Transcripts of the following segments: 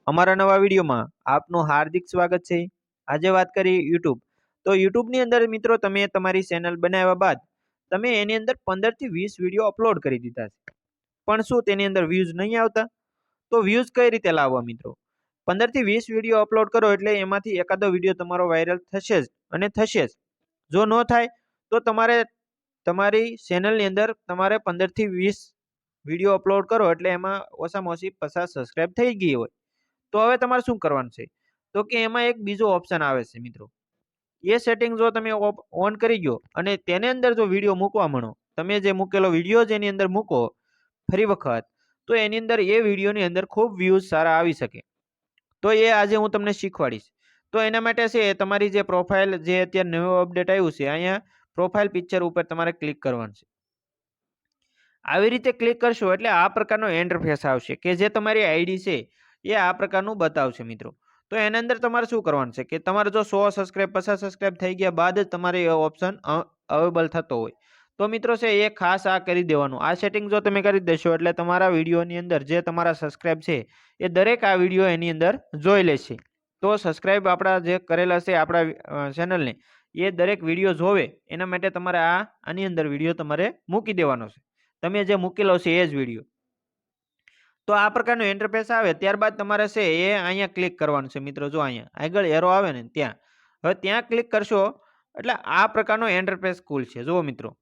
અમાरा नवा विडियो में आपनु हार्दिक स्वागत है। आज बात करी यूट्यूब तो यूट्यूब ની અંદર મિત્રો તમે તમારી ચેનલ બનાવ્યા બાદ તમે એની અંદર 15 થી 20 વિડિયો અપલોડ કરી દીધા છે પણ શું તેની અંદર વ્યૂઝ નહીં આવતા તો વ્યૂઝ કઈ રીતે લાવવા મિત્રો 15 થી 20 વિડિયો અપલોડ કરો એટલે એમાંથી એકાદો વિડિયો તમારો વાયરલ થશે જ અને થશે જ જો ન થાય તો તમારે તમારી ચેનલ ની અંદર તમારે 15 થી 20 વિડિયો અપલોડ કરો એટલે એમાં ઓછામાં ઓછી 50 સબસ્ક્રાઇબ થઈ ગઈ હોય तो हवे तमारे शुं करवानुं छे तो के एमां एक बीजो ऑप्शन आवे छे मित्रों ये सेटिंग जो तमे ऑन करी गयो अने तेने अंदर जो विडियो मूकवा मणो तमे जे मूकेलो विडियो जेनी अंदर मूको फरी वखत तो एनी अंदर ए विडियोनी अंदर खूब व्यूज सारा आवी शके तो ये आज हूँ तमने शीखवाड़ीश तो एना माटे छे तमारी जे प्रोफाइल जे अत्यार नवुं अपडेट आव्युं छे अहींया प्रोफाइल पिक्चर उपर तमारे क्लिक करवानुं छे આવી રીતે ક્લિક કરશો એટલે આ પ્રકારનો ઇન્ટરફેસ આવશે કે જે તમારી આઈડી છે એ આ પ્રકારનું બતાવશે મિત્રો તો એના અંદર તમારે શું કરવાનું છે કે તમારે જો 100 સબસ્ક્રાઇબ 50 સબસ્ક્રાઇબ થઈ ગયા બાદ જ તમારે એ ઓપ્શન અવેલેબલ થતો હોય તો મિત્રો છે એ ખાસ આ કરી દેવાનું આ સેટિંગ જો તમે કરી દેશો એટલે તમારા વિડીયોની અંદર જે તમારા સબસ્ક્રાઇબ છે એ દરેક આ વિડીયો એની અંદર જોઈ લેશે તો સબસ્ક્રાઇબ આપણા જે કરેલા છે આપણા ચેનલને એ દરેક વિડીયો જોવે એના માટે તમારે આની અંદર વિડીયો તમારે મૂકી દેવાનો છે તમે જે મૂકેલો છે એ જ વિડીયો तो आ प्रकार इंटरफेस आवे त्यारबाद तमारे से ए अहींया क्लिक करवानुं छे मित्रों जो अहींया आगळ एरो आवे ने त्यां हवे त्यां क्लिक करशो एटले आ प्रकारनो इंटरफेस खुलशे जो मित्रों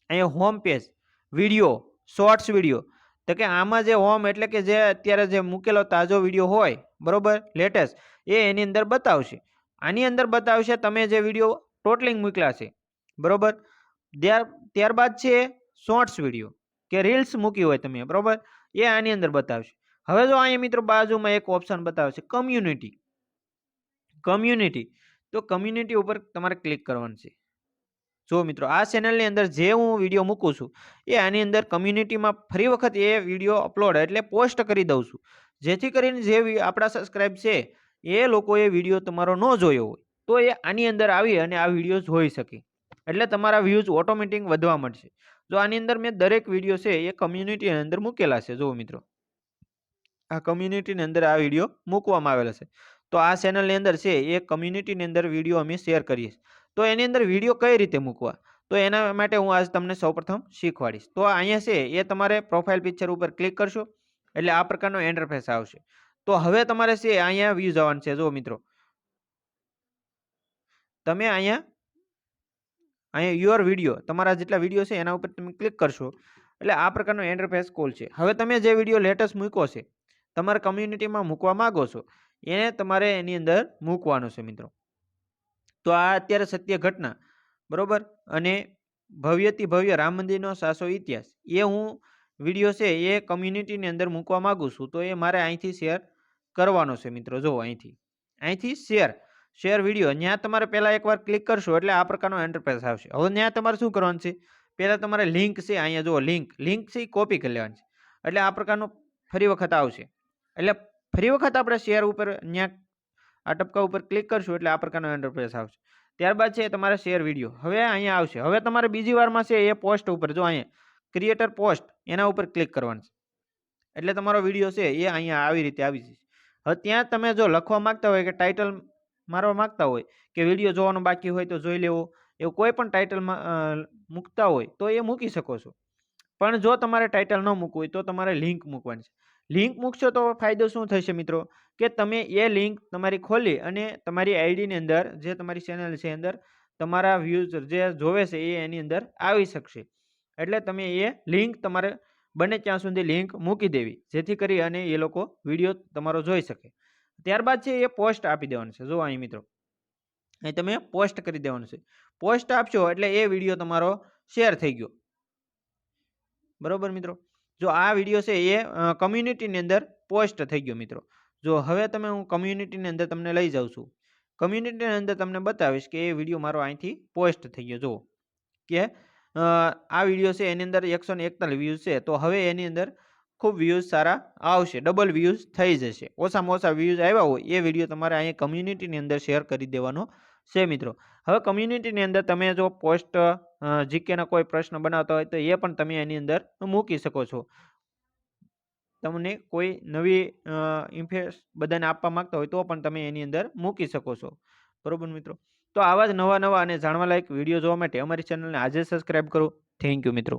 अहींया home page video shorts video तो के आमां जे होम एटले के जे अत्यारे जे मूकेलो ताजो विडियो होय बरोबर लेटेस्ट ए एनी अंदर बतावशे आनी अंदर बतावशे तमे जे विडियो टोटलिंग मूक्या छे बरोबर त्यारबाद छे शॉर्ट्स विडियो के रील्स मूकी होय तमे बरोबर ये आनी अंदर बतावशे हवे जो अहीं मित्रों बाजुमां एक ऑप्शन बतावशे कम्युनिटी कम्युनिटी तो कम्युनिटी उपर तमारे क्लिक करवानुं छे जो मित्रों आ चेनल ની અંદર જે હું વિડિયો મૂકું છું એ આની અંદર કમ્યુનિટીમાં ફરી વખત એ વિડિયો અપલોડ એટલે પોસ્ટ કરી દઉં છું જેથી કરીને જે આપણા સબસ્ક્રાઇબ છે એ લોકોએ વિડિયો તમારો ન જોયો હોય તો એ આની અંદર આવી અને આ વિડિયો જોઈ શકે એટલે તમારા વ્યૂઝ ઓટોમેટિક વધવા મળશે जो आनी अंदर मैं दरेक विडियो से ये कम्युनिटी अंदर मूकेला छे जो मित्रों आ कम्युनिटी ने अंदर आ विडियो मूकवामां आवेला छे तो आ चेनल ने अंदर छे ये कम्युनिटी ने अंदर विडियो अमे शेर करीए तो एनी अंदर विडियो कई रीते मूकवा तो एना माटे हूँ आज तमने सौप्रथम शीखवाड़ीश तो अहींया छे ये तमारे प्रोफाइल पिक्चर उपर क्लिक करशो एटले आ प्रकारनो इंटरफेस आवशे तो हवे तमारे छे अहींया व्यूज आववाना छे जो मित्रों तमे अहींया योर विडियो तमारा जेटला विडियो छे एना उपर तमे क्लिक करशो एटले आ प्रकारनो इंटरफेस खोलशे हवे तमे जे विडियो लेटेस्ट मूक्यो छे तमारा कम्युनिटी में मूकवा मांगो छो एने तमारे एनी अंदर मूकवानो छे मित्रों तो आ अत्यारे सत्य घटना बरोबर अने भव्यति भव्य राम मंदिरनो सासो इतिहास ये हूँ विडियो छे ये कम्युनिटी ની અંદર મૂકવા માંગુ છું તો એ મારે અહીંથી શેર કરવાનો છે મિત્રો જો અહીંથી શેર વિડિયો ન્યા તમારે પહેલા એકવાર ક્લિક કરશો એટલે આ પ્રકારનો ઇન્ટરફેસ આવશે હવે ન્યા તમારે શું કરવાનું છે પહેલા તમારે લિંક છે અહીંયા જો લિંક છે કોપી કરી લેવાની છે એટલે આ પ્રકારનો ફરી વખત આવશે એટલે ફરી વખત આપણે શેર ઉપર ન્યા આ ટપકા ઉપર ક્લિક કરશો એટલે આ પ્રકારનો ઇન્ટરફેસ આવશે ત્યારબાદ છે તમારે શેર વિડિયો હવે અહીંયા આવશે હવે તમારે બીજી વારમાં છે એ પોસ્ટ ઉપર જો અહીંયા ક્રિએટર પોસ્ટ એના ઉપર ક્લિક કરવાનું છે એટલે તમારો વિડિયો છે એ અહીંયા આવી રીતે આવી જશે હવે ત્યાં તમે જો લખવા માંગતા હોય કે ટાઇટલ मारवा मांगता होय के विडियो जोवानो बाकी होय तो जोई लेवो एवुं कोई पण टाइटल मूकता होय तो ए मूकी शको छो पण जो तमारे टाइटल न मूकवुं होय तो तमारे लिंक मूकवानी छे लिंक मूकशो तो फायदो शुं थशे मित्रों के तमे ए लिंक तमारी खोली अने तमारी आईडी ની અંદર जे तमारी चेनल छे अंदर तमारा व्यूज जे जोवे छे ए एनी अंदर आवी शकशे એટલે તમે એ लिंक तमारे बने ત્યાં સુધી लिंक मूकी देवी जेथी करी अने ए लोको विडियो तमारो जोई शके ત્યારબાદ છે એ પોસ્ટ આપી દેવાનું છે જો અહીં મિત્રો અહીં તમે પોસ્ટ કરી દેવાનું છે પોસ્ટ આપશો એટલે એ વિડિયો તમારો શેર થઈ ગયો બરોબર મિત્રો જો આ વિડિયો છે એ કમ્યુનિટી ની અંદર પોસ્ટ થઈ ગયો મિત્રો જો હવે તમે હું કમ્યુનિટી ની અંદર તમને લઈ જાઉં છું કમ્યુનિટી ની અંદર તમને બતાવીશ કે એ વિડિયો મારો અહીંથી પોસ્ટ થઈ ગયો જો કે આ વિડિયો છે એની અંદર 141 વ્યૂઝ છે તો હવે એની અંદર खूब व्यूज सारा आवशे डबल व्यूज थई जशे ओछामां ओछा व्यूज आव्या होय ए विडियो तमारे अहीं कम्युनिटी ની અંદર शेर करी देवानो छे मित्रों हवे कम्युनिटी ની અંદર तमे जो पोस्ट जीके ना कोई प्रश्न बनावता होय तो ए पण तमे एनी अंदर मूकी शको छो તમને કોઈ નવી ઇન્ફેસ બધાને આપવા માંગતા હોય તો પણ તમે એની અંદર મૂકી શકો છો. બરોબર મિત્રો. તો આવા જ નવા અને જાણવા લાયક વિડીયો જોવા માટે અમારી ચેનલને આજે સબસ્ક્રાઇબ કરો. થેન્ક યુ મિત્રો.